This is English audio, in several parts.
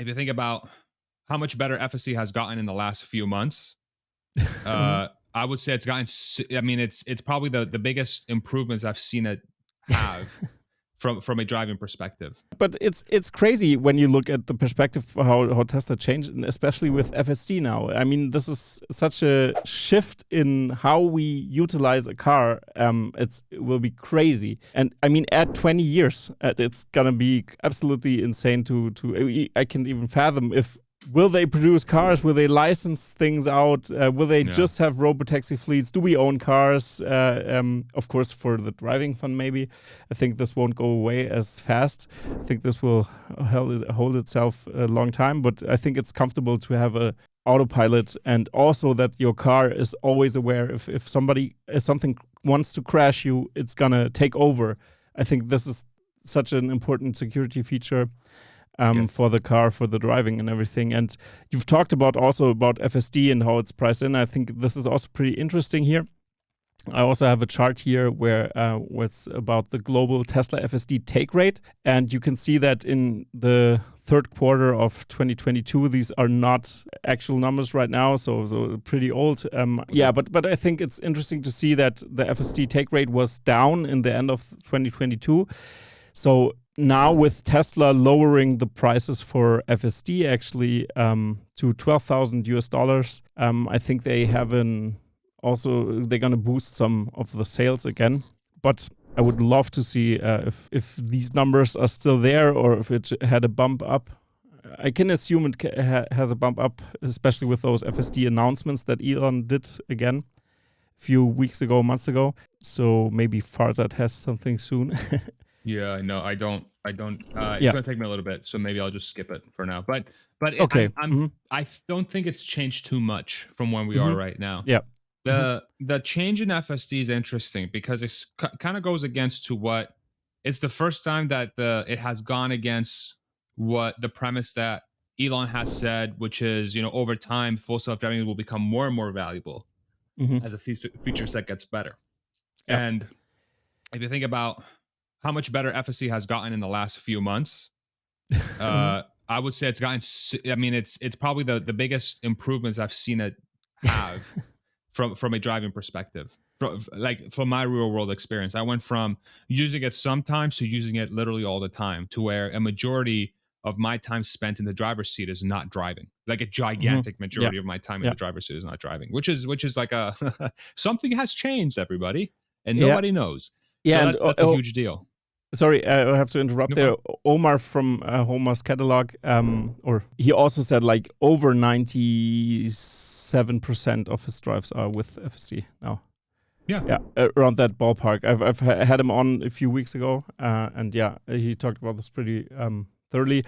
if you think about how much better FSD has gotten in the last few months, Mhm. I would say it's gotten. I mean, it's probably the biggest improvements I've seen it have from a driving perspective. But it's crazy when you look at the perspective for how Tesla changed, and especially with FSD now. I mean, this is such a shift in how we utilize a car. It will be crazy, and I mean, add 20 years, it's gonna be absolutely insane. I can even fathom if. Will they produce cars? Will they license things out? Will they Yeah. just have robotaxi fleets? Do we own cars? Of course, for the driving fund, maybe. I think this won't go away as fast. I think this will hold itself a long time. But I think it's comfortable to have a autopilot, and also that your car is always aware if something wants to crash you, it's gonna take over. I think this is such an important security feature Yes. for the car, for the driving and everything. And you've talked about also about FSD and how it's priced in. I think this is also pretty interesting here. I also have a chart here where it's about the global Tesla FSD take rate. And you can see that in the third quarter of 2022, these are not actual numbers right now, so pretty old. But I think it's interesting to see that the FSD take rate was down in the end of 2022. So now with Tesla lowering the prices for FSD actually to $12,000 US, I think they have they're gonna boost some of the sales again. But I would love to see if these numbers are still there or if it had a bump up. I can assume it has a bump up, especially with those FSD announcements that Elon did again a few weeks ago, months ago. So maybe Farzad has something soon. Yeah, no, I don't. It's Yeah. gonna take me a little bit, so maybe I'll just skip it for now. But Okay. I don't think it's changed too much from where we are Hmm. right now. Yeah. Hmm. The change in FSD is interesting because it kind of goes against to what it's the first time that it has gone against what the premise that Elon has said, which is over time full self driving will become more and more valuable Hmm. as a feature set gets better. Yeah. And if you think about how much better FSD has gotten in the last few months, Hmm. I would say it's gotten. I mean, it's probably the biggest improvements I've seen it have from a driving perspective. Like from my real world experience, I went from using it sometimes to using it literally all the time, to where a majority of my time spent in the driver's seat is not driving. Like a Hmm. gigantic Yeah. majority of my time in Yeah. the driver's seat is not driving, which is like a something has changed, everybody, and Yeah. nobody knows. Yeah. So And that's a huge deal. sorry, I have to interrupt No there. problem. Omar from Homer's catalog, or he also said like over 97% of his drives are with FSD now. Yeah. Yeah, around that ballpark. I've had him on a few weeks ago, and yeah, he talked about this pretty thoroughly.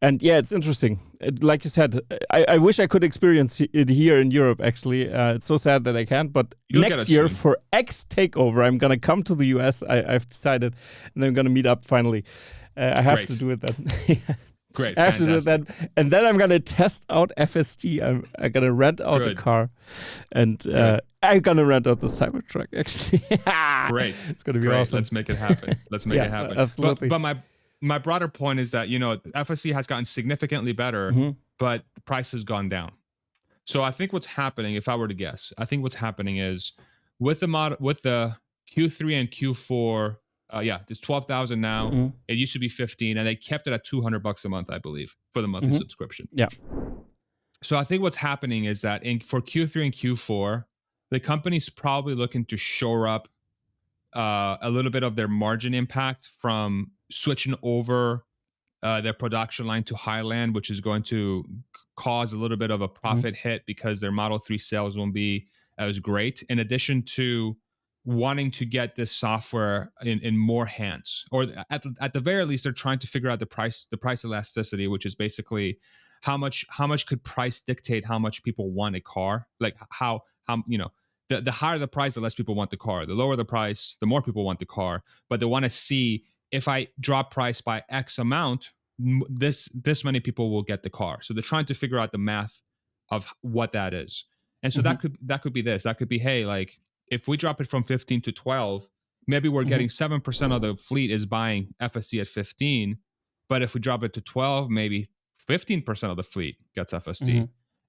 And yeah, it's interesting. Like you said, I wish I could experience it here in Europe. Actually, it's so sad that I can't. But You'll get next it year soon. for X Takeover, I'm gonna come to the US. I've decided, and then I'm gonna meet up finally. I have to Great. do it then. Great. I have to do it Fantastic. then, and then I'm gonna test out FSD. I'm gonna rent out a Good. car, and Good. I'm gonna rent out the Cybertruck. Actually, Great. it's gonna be Great. awesome. Let's make it happen. Let's make Yeah, it happen. But absolutely. but my broader point is that FSC has gotten significantly better, Hmm. but the price has gone down. So I think what's happening, if I were to guess, I think what's happening is with the Q3 and Q4, there's 12,000 now. Hmm. It used to be 15, and they kept it at $200 a month, I believe, for the monthly Hmm. subscription. Yeah. So I think what's happening is that for Q3 and Q4, the company's probably looking to shore up a little bit of their margin impact from switching over their production line to Highland, which is going to cause a little bit of a Hmm. profit hit because their Model 3 sales won't be as great. In addition to wanting to get this software in more hands, or at the very least, they're trying to figure out the price elasticity, which is basically how much could price dictate how much people want a car, like how the higher the price, the less people want the car. The lower the price, the more people want the car. But they want to see, if I drop price by X amount, this many people will get the car. So they're trying to figure out the math of what that is. And so Hmm. that could be this. That could be, hey, like if we drop it from 15 to 12, maybe we're Hmm. getting 7% of the fleet is buying FSC at 15. But if we drop it to 12, maybe 15% of the fleet gets FSD. Mm-hmm.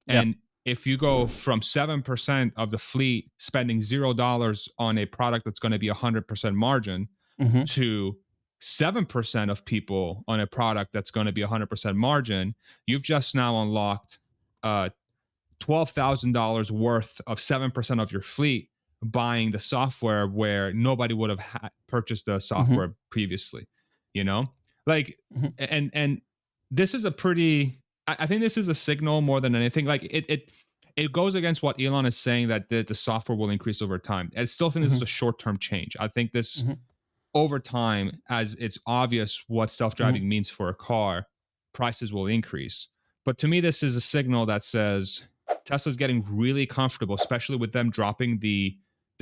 And if you go from 7% of the fleet spending $0 on a product that's going to be 100% margin Mm-hmm. to 7% of people on a product that's going to be 100% margin, you've just now unlocked $12,000 worth of 7% of your fleet buying the software where nobody would have purchased the software previously, you know? Like, and this is a pretty, I think this is a signal more than anything. Like it goes against what Elon is saying, that the software will increase over time. I still think this is a short-term change. I think this over time, as it's obvious what self-driving means for a car, prices will increase. But to me, this is a signal that says Tesla's getting really comfortable, especially with them dropping the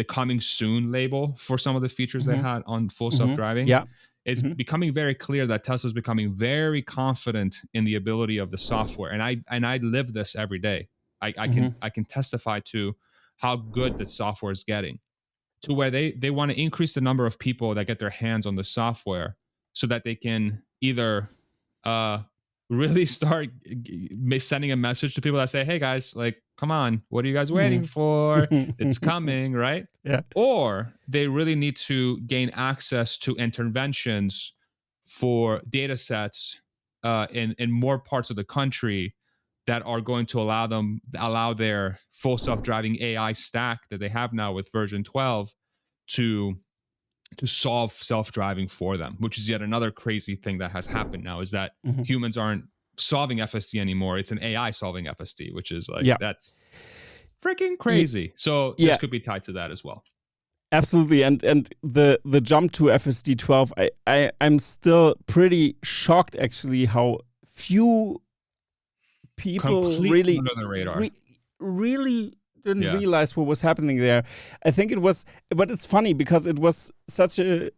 coming soon label for some of the features they had on full self-driving. Yeah. It's becoming very clear that Tesla's becoming very confident in the ability of the software. And I live this every day. I can testify to how good the software is getting, to where they want to increase the number of people that get their hands on the software so that they can either really start sending a message to people that say, hey guys, like, come on, what are you guys waiting for? It's coming, right? Yeah. Or they really need to gain access to interventions for data sets in more parts of the country that are going to allow their full self-driving AI stack that they have now with version 12 to solve self-driving for them, which is yet another crazy thing that has happened now, is that humans aren't solving FSD anymore. It's an AI solving FSD, which is like, that's freaking crazy. So this could be tied to that as well. Absolutely. And the jump to FSD 12, I'm still pretty shocked actually how few people completely under the radar. Really didn't realize what was happening there. I think it was, but it's funny because it was such a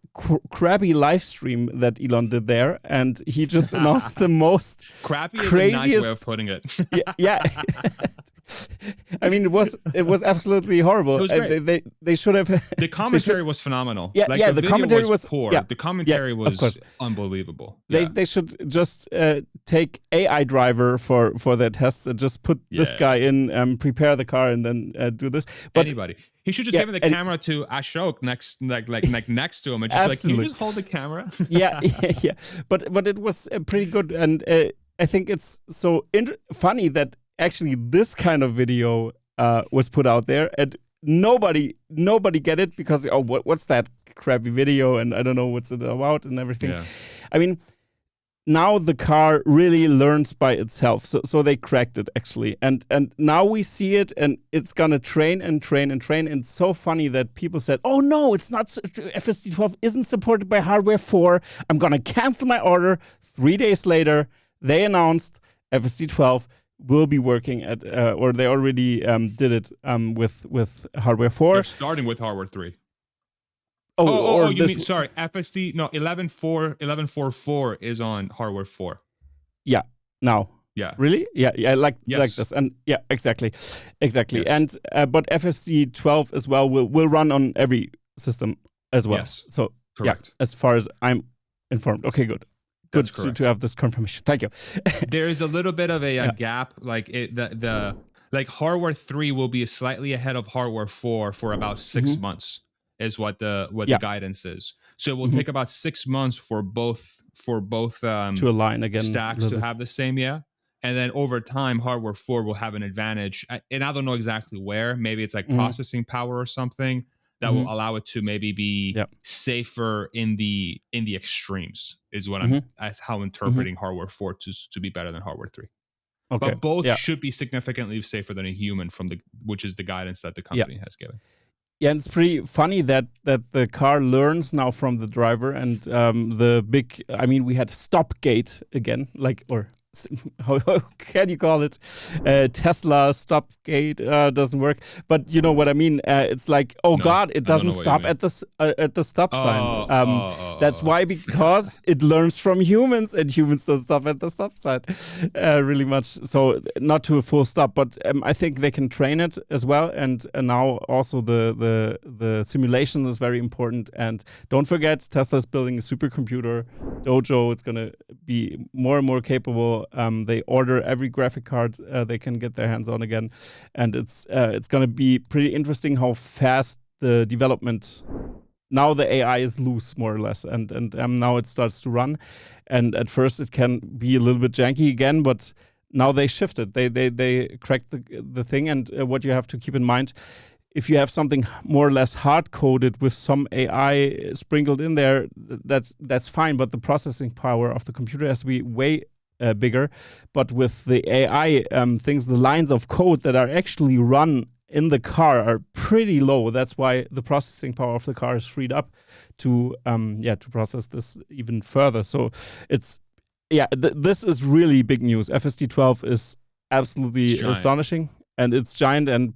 crappy live stream that Elon did there, and he just announced the most crappy craziest, is a nice way of putting it. yeah. I mean, it was absolutely horrible. It was great. They should have. The commentary was phenomenal. Yeah, like, the commentary was poor. Yeah, the commentary was unbelievable. They should just take AI driver for their tests and just put this guy in, prepare the car, and then do this. But anybody, he should just give the camera to Ashok next, like next to him, and just be like, can you just hold the camera? yeah. But it was pretty good, and I think it's so funny that actually this kind of video was put out there, and nobody get it because what's that crappy video, and I don't know what's it about and everything. Yeah. I mean, now the car really learns by itself, so they cracked it actually, and now we see it, and it's gonna train and train and train. And it's so funny that people said, oh no, it's not, FSD 12 isn't supported by hardware 4, I'm gonna cancel my order. 3 days later they announced FSD 12 will be working at, or they already did it with hardware 4. They're starting with hardware 3. You mean, sorry, FSD, no, 11.4 is on hardware 4. Yeah, now. Yeah. Really? Yeah, like this. And yeah, exactly. Yes. And but FSD 12 as well will run on every system as well. Yes. So correct. Yeah, as far as I'm informed. Okay, good. Good to have this confirmation. Thank you. There is a little bit of a gap, like like hardware 3 will be slightly ahead of hardware 4 for about 6 months, is what the guidance is. So it will take about 6 months for both to align again, stacks to have the same, and then over time hardware 4 will have an advantage, and I don't know exactly where. Maybe it's like processing power or something that will allow it to maybe be safer in the extremes, is what that's how I'm interpreting hardware 4 to be better than hardware 3. Okay. But both should be significantly safer than a human, which is the guidance that the company has given. Yeah, and it's pretty funny that the car learns now from the driver, and we had Stopgate again, or how can you call it? Tesla Stopgate doesn't work, but you know what I mean. It's like, God, it doesn't stop at the stop signs. That's why, because it learns from humans, and humans don't stop at the stop sign really much. So not to a full stop, but I think they can train it as well. And now also the simulation is very important. And don't forget, Tesla is building a supercomputer, Dojo. It's going to be more and more capable now. They order every graphic card they can get their hands on again, and it's going to be pretty interesting how fast the development. Now the AI is loose, more or less, and now it starts to run. And at first it can be a little bit janky again, but now they shifted. They cracked the thing. And what you have to keep in mind, if you have something more or less hard coded with some AI sprinkled in there, that's fine. But the processing power of the computer has to be way bigger. But with the AI things, the lines of code that are actually run in the car are pretty low. That's why the processing power of the car is freed up to process this even further. So it's this is really big news. FSD 12 is absolutely astonishing, and it's giant. And